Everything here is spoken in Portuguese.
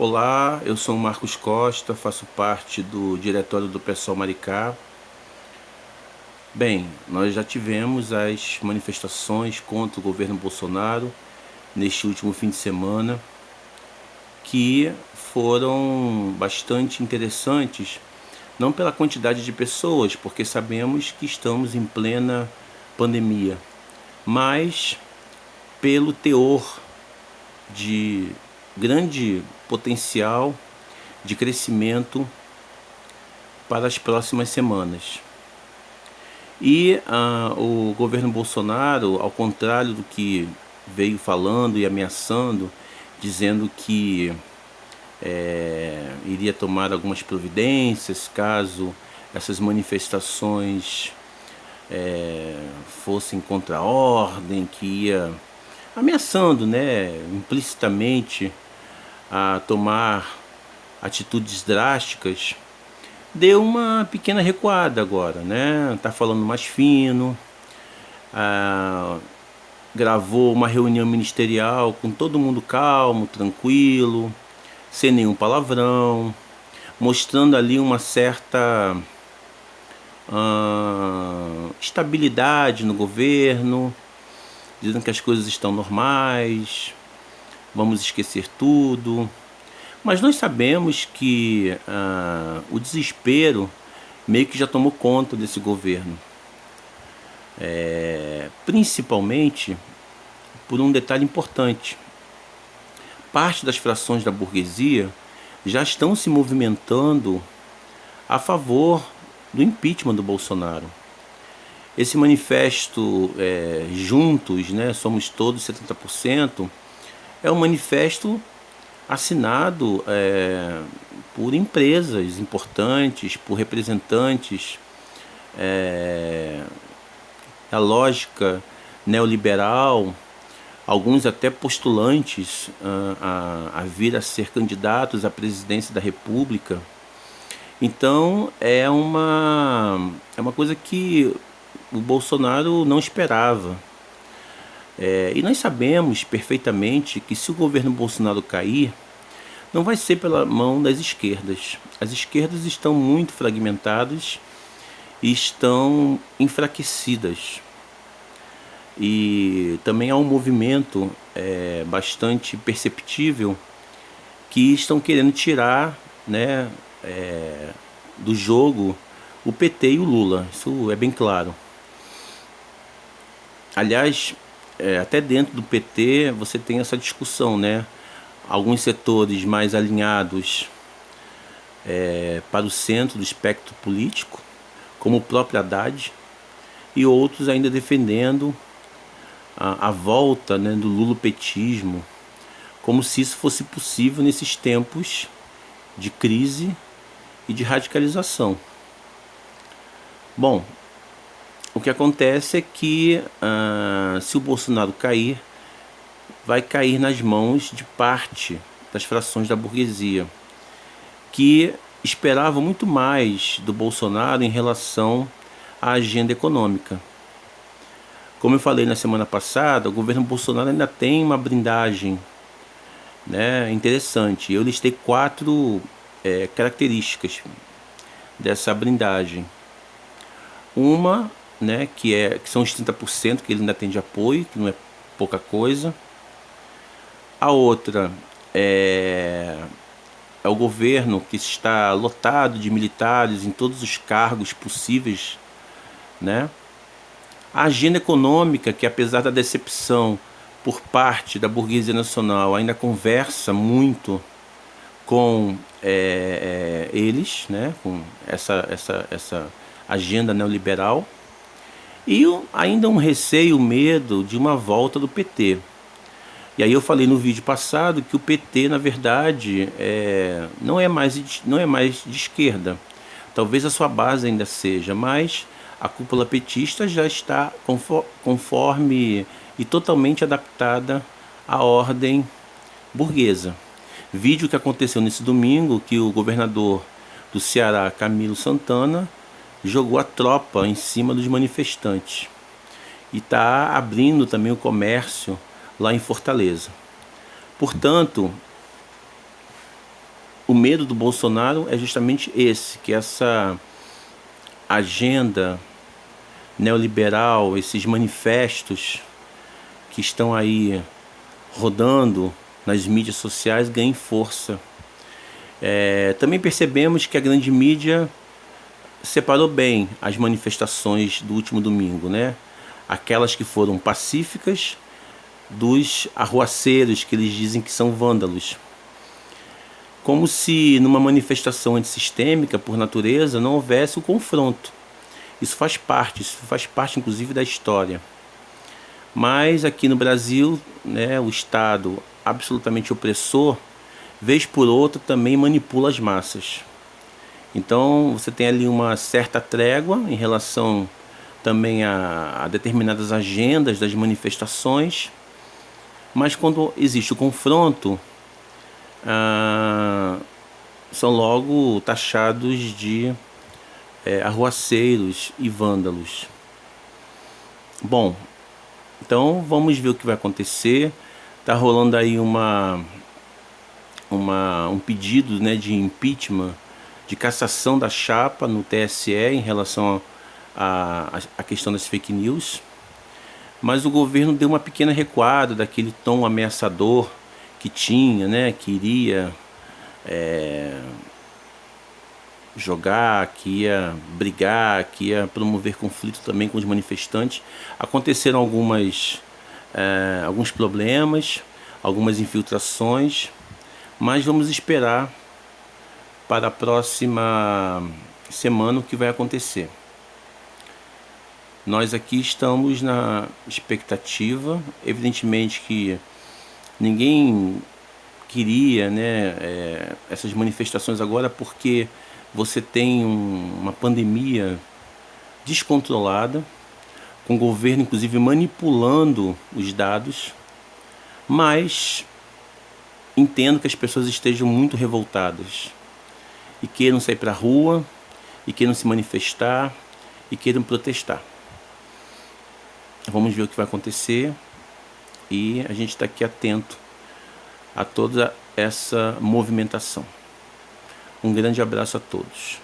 Olá, eu sou o Marcos Costa, faço parte do diretório do PSOL Maricá. Bem, nós já tivemos as manifestações contra o governo Bolsonaro neste último fim de semana, que foram bastante interessantes, não pela quantidade de pessoas, porque sabemos que estamos em plena pandemia, mas pelo teor de grande potencial de crescimento para as próximas semanas. E o governo Bolsonaro, ao contrário do que veio falando e ameaçando, dizendo que iria tomar algumas providências caso essas manifestações fossem contra a ordem, que ia ameaçando, né, implicitamente a tomar atitudes drásticas, deu uma pequena recuada agora, né? Tá falando mais fino, gravou uma reunião ministerial com todo mundo calmo, tranquilo, sem nenhum palavrão, mostrando ali uma certa estabilidade no governo, dizendo que as coisas estão normais, vamos esquecer tudo. Mas nós sabemos que o desespero meio que já tomou conta desse governo. Principalmente por um detalhe importante. Parte das frações da burguesia já estão se movimentando a favor do impeachment do Bolsonaro. Esse manifesto Juntos, né, Somos Todos 70%, é um manifesto assinado por empresas importantes, por representantes da lógica neoliberal, alguns até postulantes a vir a ser candidatos à presidência da República. Então é uma coisa que o Bolsonaro não esperava. E nós sabemos perfeitamente que se o governo Bolsonaro cair, não vai ser pela mão das esquerdas. As esquerdas estão muito fragmentadas e estão enfraquecidas. E também há um movimento bastante perceptível que estão querendo tirar, né, do jogo o PT e o Lula. Isso é bem claro. Aliás, até dentro do PT você tem essa discussão, né? Alguns setores mais alinhados para o centro do espectro político, como o próprio Haddad, e outros ainda defendendo a volta, né, do lulopetismo, como se isso fosse possível nesses tempos de crise e de radicalização. Bom, o que acontece é que se o Bolsonaro cair, vai cair nas mãos de parte das frações da burguesia, que esperava muito mais do Bolsonaro em relação à agenda econômica. Como eu falei na semana passada, o governo Bolsonaro ainda tem uma blindagem, né, interessante. Eu listei 4 características dessa blindagem. Uma, né, que são os 30% que ele ainda tem de apoio, que não é pouca coisa. A outra é o governo que está lotado de militares em todos os cargos possíveis, né? A agenda econômica, que apesar da decepção por parte da burguesia nacional, ainda conversa muito com eles, né? Com essa agenda neoliberal. E ainda um receio, medo de uma volta do PT. E aí eu falei no vídeo passado que o PT, na verdade, não é mais de esquerda. Talvez a sua base ainda seja, mas a cúpula petista já está conforme e totalmente adaptada à ordem burguesa. Vídeo que aconteceu nesse domingo, que o governador do Ceará, Camilo Santana, jogou a tropa em cima dos manifestantes. E está abrindo também o comércio lá em Fortaleza. Portanto, o medo do Bolsonaro é justamente esse, que essa agenda neoliberal, esses manifestos que estão aí rodando nas mídias sociais ganhem força. Também percebemos que a grande mídia separou bem as manifestações do último domingo, né? Aquelas que foram pacíficas dos arruaceiros, que eles dizem que são vândalos. Como se numa manifestação antissistêmica, por natureza, não houvesse o confronto. Isso faz parte inclusive da história. Mas aqui no Brasil, né, o Estado absolutamente opressor, vez por outra, também manipula as massas. Então você tem ali uma certa trégua em relação também a determinadas agendas das manifestações, mas quando existe o confronto, são logo taxados de arruaceiros e vândalos. Bom, então vamos ver o que vai acontecer. Está rolando aí um pedido, né, de impeachment, de cassação da chapa no TSE em relação à questão das fake news. Mas o governo deu uma pequena recuada daquele tom ameaçador que tinha, né, que iria jogar, que ia brigar, que ia promover conflito também com os manifestantes. Aconteceram alguns problemas, algumas infiltrações, mas vamos esperar para a próxima semana o que vai acontecer. Nós aqui estamos na expectativa, evidentemente que ninguém queria, né, essas manifestações agora, porque você tem uma pandemia descontrolada, com o governo inclusive manipulando os dados, mas entendo que as pessoas estejam muito revoltadas e queiram sair para a rua, e queiram se manifestar, e queiram protestar. Vamos ver o que vai acontecer e a gente está aqui atento a toda essa movimentação. Um grande abraço a todos.